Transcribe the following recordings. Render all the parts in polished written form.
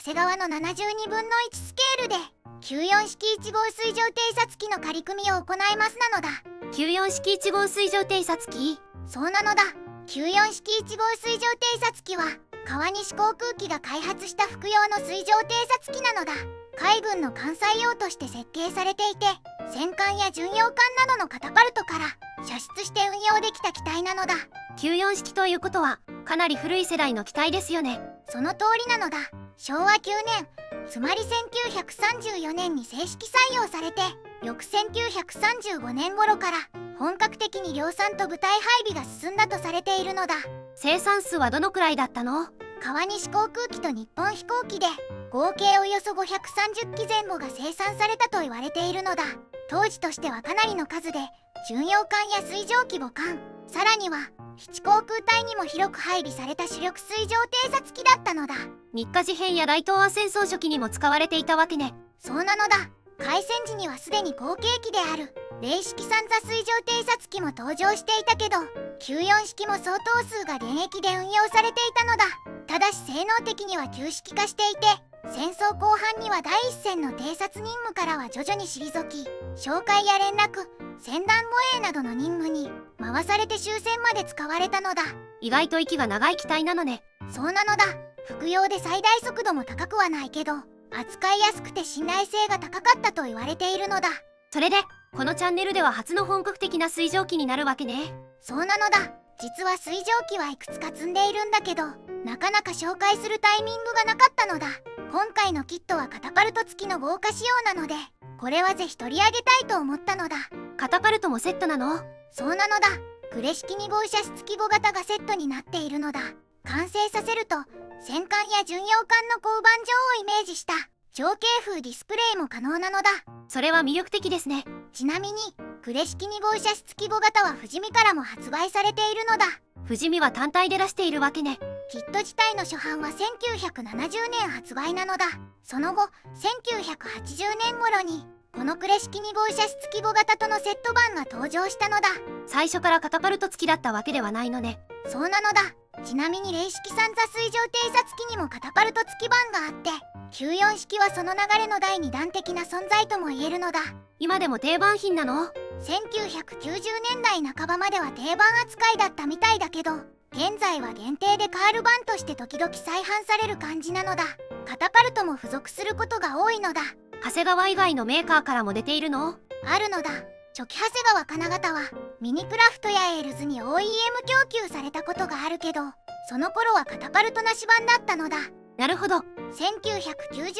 長谷川の72分の1スケールで94式1号水上偵察機の仮組みを行いますなのだ。94式1号水上偵察機？そうなのだ。94式1号水上偵察機は川西航空機が開発した服用の水上偵察機なのだ。海軍の艦載用として設計されていて、戦艦や巡洋艦などのカタパルトから射出して運用できた機体なのだ。94式ということはかなり古い世代の機体ですよね。その通りなのだ。昭和9年、つまり1934年に正式採用されて、翌1935年頃から本格的に量産と部隊配備が進んだとされているのだ。生産数はどのくらいだったの？川西航空機と日本飛行機で合計およそ530機前後が生産されたと言われているのだ。当時としてはかなりの数で、巡洋艦や水上規模艦、さらには基地航空隊にも広く配備された主力水上偵察機だったのだ。日華事変や大東亜戦争初期にも使われていたわけね。そうなのだ。開戦時にはすでに後継機である零式三座水上偵察機も登場していたけど、94式も相当数が現役で運用されていたのだ。ただし性能的には旧式化していて、戦争後半には第一線の偵察任務からは徐々に退き、哨戒や連絡、船団護衛などの任務に回されて終戦まで使われたのだ。意外と息が長い機体なのね。そうなのだ。服用で最大速度も高くはないけど、扱いやすくて信頼性が高かったと言われているのだ。それでこのチャンネルでは初の本格的な水上機になるわけね。そうなのだ。実は水上機はいくつか積んでいるんだけど、なかなか紹介するタイミングがなかったのだ。今回のキットはカタパルト付きの豪華仕様なので、これはぜひ取り上げたいと思ったのだ。カタパルトもセットなの？そうなのだ。呉式2号射出機5型がセットになっているのだ。完成させると戦艦や巡洋艦の甲板上をイメージした超軽風ディスプレイも可能なのだ。それは魅力的ですね。ちなみに呉式2号射出機5型は富士見からも発売されているのだ。富士見は単体で出しているわけね。キット自体の初版は1970年発売なのだ。その後1980年頃にこの呉式2号射出機5型とのセット版が登場したのだ。最初からカタパルト付きだったわけではないのね。そうなのだ。ちなみに零式三座水上偵察機にもカタパルト付き版があって、94式はその流れの第2弾的な存在とも言えるのだ。今でも定番品なの？ 1990年代半ばまでは定番扱いだったみたいだけど、現在は限定でカール版として時々再販される感じなのだ。カタパルトも付属することが多いのだ。長谷川以外のメーカーからも出ているの？あるのだ。初期長谷川金型はミニクラフトやエールズに OEM 供給されたことがあるけど、その頃はカタパルトなし版だったのだ。なるほど。1990年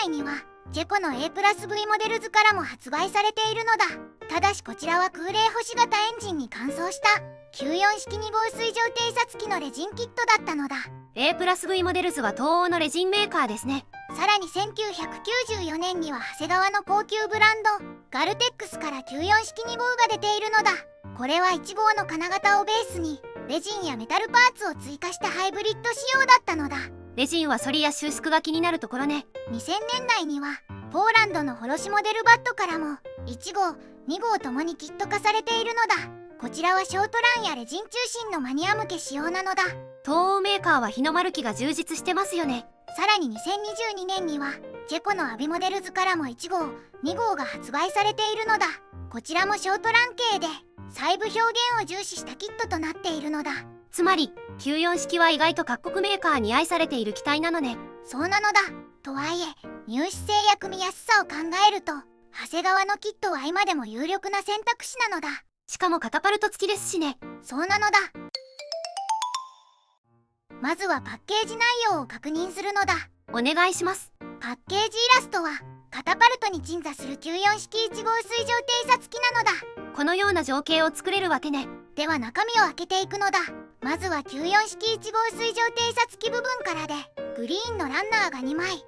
代にはチェコの A+V モデルズからも発売されているのだ。ただしこちらは空冷星型エンジンに換装した94式2号水上偵察機のレジンキットだったのだ。 A+V モデルズは東欧のレジンメーカーですね。さらに1994年には長谷川の高級ブランドガルテックスから94式2号が出ているのだ。これは1号の金型をベースにレジンやメタルパーツを追加したハイブリッド仕様だったのだ。レジンは反りや収縮が気になるところね。2000年代にはポーランドのホロシモデルバットからも1号2号ともにキット化されているのだ。こちらはショートランやレジン中心のマニア向け仕様なのだ。東欧メーカーは日の丸機が充実してますよね。さらに2022年にはチェコのアビモデルズからも1号2号が発売されているのだ。こちらもショートラン系で細部表現を重視したキットとなっているのだ。つまり94式は意外と各国メーカーに愛されている機体なのね。そうなのだ。とはいえ入手性や組みやすさを考えると長谷川のキットは今でも有力な選択肢なのだ。しかもカタパルト付きですしね。そうなのだ。まずはパッケージ内容を確認するのだ。お願いします。パッケージイラストはカタパルトに鎮座する94式1号水上偵察機なのだ。このような情景を作れるわけね。では中身を開けていくのだ。まずは94式1号水上偵察機部分からで、グリーンのランナーが2枚、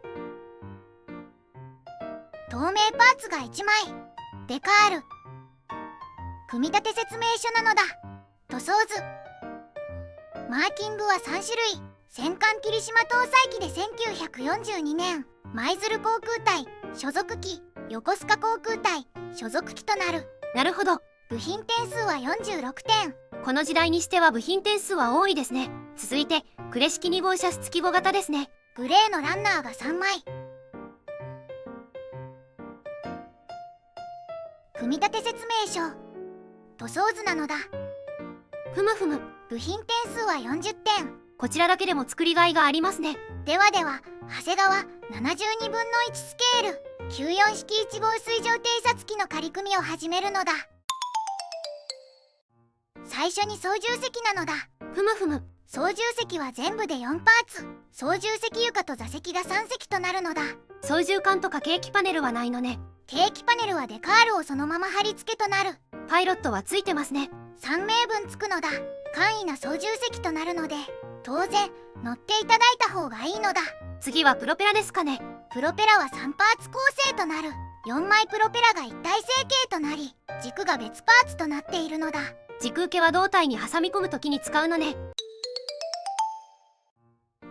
透明パーツが1枚、デカール、組み立て説明書なのだ。塗装図、マーキングは3種類。戦艦霧島搭載機で1942年舞鶴航空隊所属機、横須賀航空隊所属機となる。なるほど。部品点数は46点。この時代にしては部品点数は多いですね。続いて呉式2号射出機5型ですね。グレーのランナーが3枚。組み立て説明書。塗装図なのだ。ふむふむ。部品点数は40点。こちらだけでも作りがいがありますね。ではでは、長谷川72分の1スケール94式1号水上偵察機の仮組みを始めるのだ。最初に操縦席なのだ。ふむふむ。操縦席は全部で4パーツ。操縦席床と座席が3席となるのだ。操縦桿とかケーキパネルはないのね。ケーキパネルはデカールをそのまま貼り付けとなる。パイロットはついてますね。3名分つくのだ。簡易な操縦席となるので、当然乗っていただいた方がいいのだ。次はプロペラですかね。プロペラは3パーツ構成となる。4枚プロペラが一体成形となり、軸が別パーツとなっているのだ。軸受けは胴体に挟み込むときに使うのね。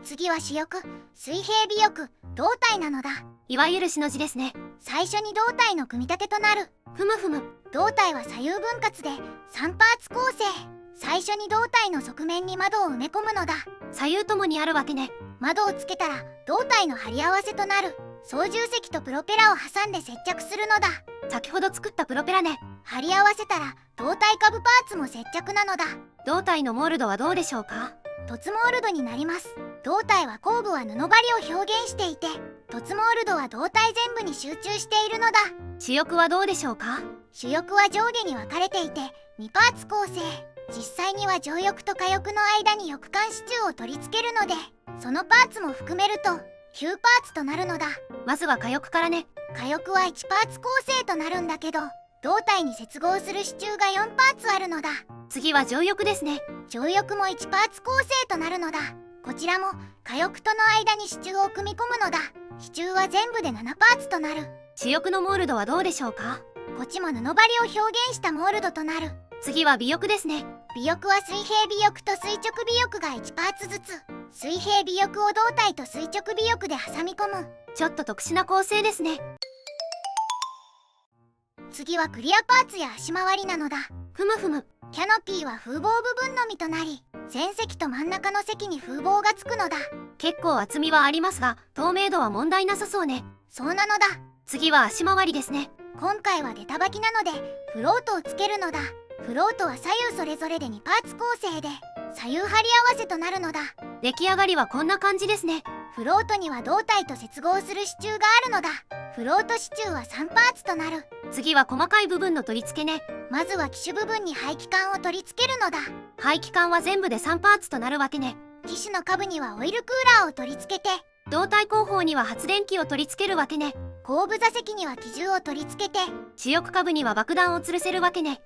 次は主翼、水平尾翼、胴体なのだ。いわゆるしの字ですね。最初に胴体の組み立てとなる。ふむふむ。胴体は左右分割で3パーツ構成。最初に胴体の側面に窓を埋め込むのだ。左右ともにあるわけね。窓をつけたら胴体の貼り合わせとなる。操縦席とプロペラを挟んで接着するのだ。先ほど作ったプロペラね。貼り合わせたら胴体下部パーツも接着なのだ。胴体のモールドはどうでしょうか。凸モールドになります。胴体は後部は布張りを表現していて、凸モールドは胴体全部に集中しているのだ。主翼はどうでしょうか。主翼は上下に分かれていて2パーツ構成。実際には上翼と下翼の間に翼管支柱を取り付けるので、そのパーツも含めると9パーツとなるのだ。まずは下翼からね。下翼は1パーツ構成となるんだけど、胴体に接合する支柱が4パーツあるのだ。次は上翼ですね。上翼も1パーツ構成となるのだ。こちらも下翼との間に支柱を組み込むのだ。支柱は全部で7パーツとなる。主翼のモールドはどうでしょうか。こっちも布張りを表現したモールドとなる。次は尾翼ですね。尾翼は水平尾翼と垂直尾翼が1パーツずつ。水平尾翼を胴体と垂直尾翼で挟み込む。ちょっと特殊な構成ですね。次はクリアパーツや足回りなのだ。ふむふむ。キャノピーは風防部分のみとなり、前席と真ん中の席に風防がつくのだ。結構厚みはありますが、透明度は問題なさそうね。そうなのだ。次は足回りですね。今回は出たばきなのでフロートをつけるのだ。フロートは左右それぞれで2パーツ構成で左右張り合わせとなるのだ。出来上がりはこんな感じですね。フロートには胴体と接合する支柱があるのだ。フロート支柱は3パーツとなる。次は細かい部分の取り付けね。まずは機種部分に排気管を取り付けるのだ。排気管は全部で3パーツとなるわけね。機種の下部にはオイルクーラーを取り付けて、胴体後方には発電機を取り付けるわけね。後部座席には機銃を取り付けて、主翼下部には爆弾を吊るせるわけね。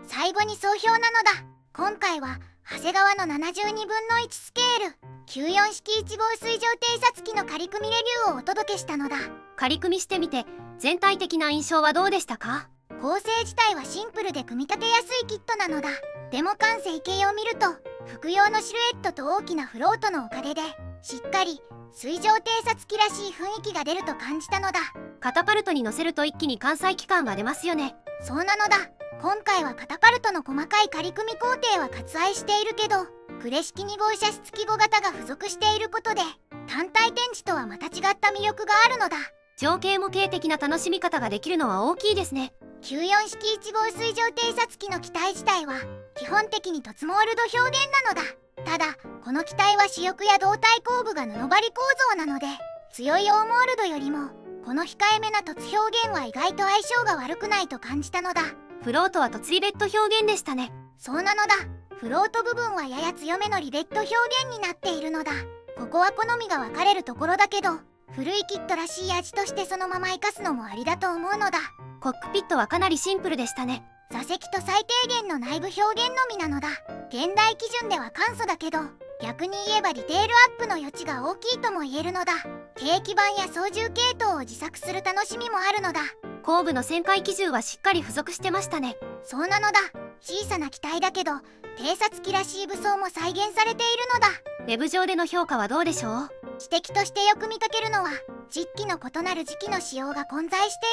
最後に総評なのだ。今回は長谷川の72分の1スケール94式1号水上偵察機の仮組みレビューをお届けしたのだ。仮組みしてみて全体的な印象はどうでしたか。構成自体はシンプルで組み立てやすいキットなのだ。でも完成形を見ると服用のシルエットと大きなフロートのおかげでしっかり水上偵察機らしい雰囲気が出ると感じたのだ。カタパルトに乗せると一気に艦載機感が出ますよね。そうなのだ。今回はカタパルトの細かい仮組み工程は割愛しているけど、呉式2号車室機5型が付属していることで単体展示とはまた違った魅力があるのだ。情景模型的な楽しみ方ができるのは大きいですね。94式1号水上偵察機の機体自体は基本的に凸モールド表現なのだ。ただこの機体は主翼や胴体後部が布張り構造なので、強いオーモールドよりもこの控えめな凸表現は意外と相性が悪くないと感じたのだ。フロートは凸リベット表現でしたね。そうなのだ。フロート部分はやや強めのリベット表現になっているのだ。ここは好みが分かれるところだけど、古いキットらしい味としてそのまま活かすのもありだと思うのだ。コックピットはかなりシンプルでしたね。座席と最低限の内部表現のみなのだ。現代基準では簡素だけど、逆に言えばディテールアップの余地が大きいとも言えるのだ。計器板や操縦系統を自作する楽しみもあるのだ。後部の旋回機銃はしっかり付属してましたね。そうなのだ。小さな機体だけど偵察機らしい武装も再現されているのだ。ウェブ上での評価はどうでしょう。指摘としてよく見かけるのは、実機の異なる時期の仕様が混在して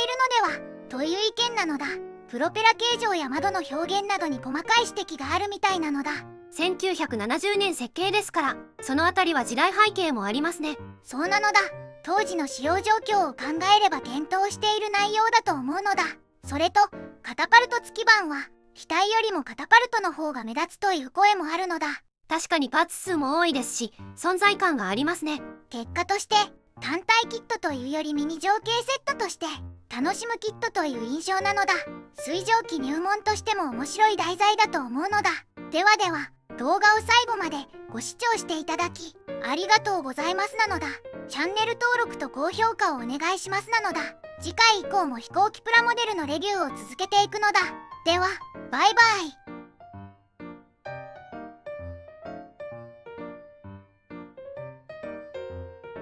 いるのではという意見なのだ。プロペラ形状や窓の表現などに細かい指摘があるみたいなのだ。1970年設計ですから、そのあたりは時代背景もありますね。そうなのだ。当時の使用状況を考えれば検討している内容だと思うのだ。それとカタパルト付き板は機体よりもカタパルトの方が目立つという声もあるのだ。確かにパーツ数も多いですし、存在感がありますね。結果として単体キットというよりミニ情景セットとして楽しむキットという印象なのだ。水蒸気入門としても面白い題材だと思うのだ。ではでは、動画を最後までご視聴していただきありがとうございますなのだ。チャンネル登録と高評価をお願いしますなのだ。次回以降も飛行機プラモデルのレビューを続けていくのだ。ではバイバイ。